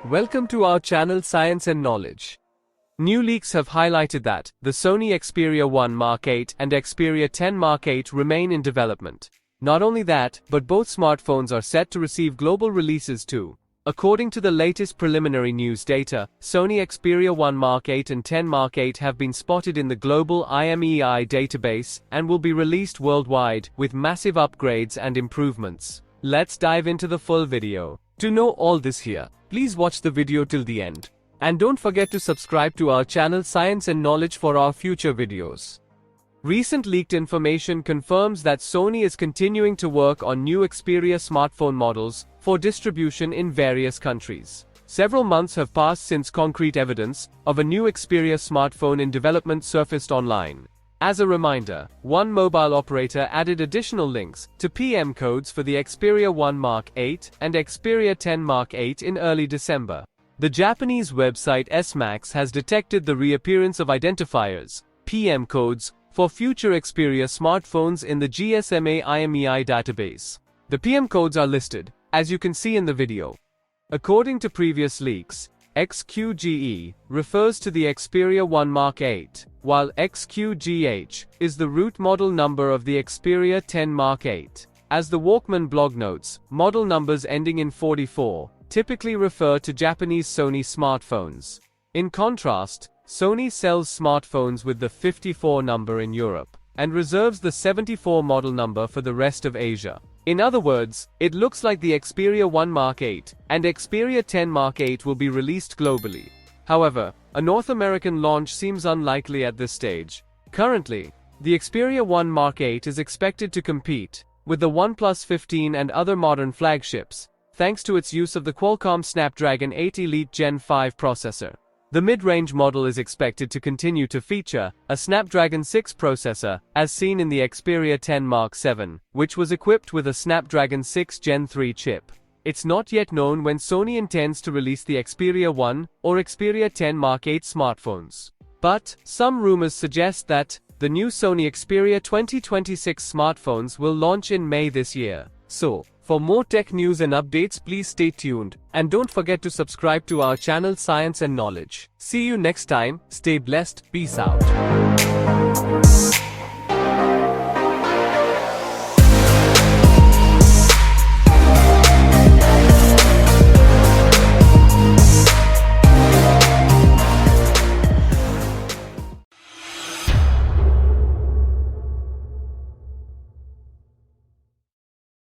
Welcome to our channel Science and Knowledge. New leaks have highlighted that the Sony Xperia 1 Mark-8 and Xperia 10 Mark-8 remain in development. Not only that, but both smartphones are set to receive global releases too. According to the latest preliminary news data, Sony Xperia 1 Mark-8 and 10 Mark-8 have been spotted in the Global IMEI Database and will be released worldwide with massive upgrades and improvements. Let's dive into the full video. To know all this here, please watch the video till the end. And don't forget to subscribe to our channel Science and Knowledge for our future videos. Recent leaked information confirms that Sony is continuing to work on new Xperia smartphone models for distribution in various countries. Several months have passed since concrete evidence of a new Xperia smartphone in development surfaced online. As a reminder, one mobile operator added additional links to PM codes for the Xperia 1 Mark-8 and Xperia 10 Mark-8 in early December. The Japanese website SMAX has detected the reappearance of identifiers, PM codes, for future Xperia smartphones in the GSMA IMEI database. The PM codes are listed, as you can see in the video. According to previous leaks, XQGE refers to the Xperia 1 Mark-8, while XQGH is the root model number of the Xperia 10 Mark-8. As the Walkman blog notes, model numbers ending in 44 typically refer to Japanese Sony smartphones. In contrast, Sony sells smartphones with the 54 number in Europe, and reserves the 74 model number for the rest of Asia. In other words, it looks like the Xperia 1 Mark-8 and Xperia 10 Mark-8 will be released globally. However, a North American launch seems unlikely at this stage. Currently, the Xperia 1 Mark-8 is expected to compete with the OnePlus 15 and other modern flagships, thanks to its use of the Qualcomm Snapdragon 8 Elite Gen 5 processor. The mid-range model is expected to continue to feature a Snapdragon 6 processor, as seen in the Xperia 10 Mark 7, which was equipped with a Snapdragon 6 Gen 3 chip. It's not yet known when Sony intends to release the Xperia 1 or Xperia 10 Mark 8 smartphones. But some rumors suggest that the new Sony Xperia 2026 smartphones will launch in May this year. So, for more tech news and updates, please stay tuned, and don't forget to subscribe to our channel Science and Knowledge. See you next time, stay blessed, peace out.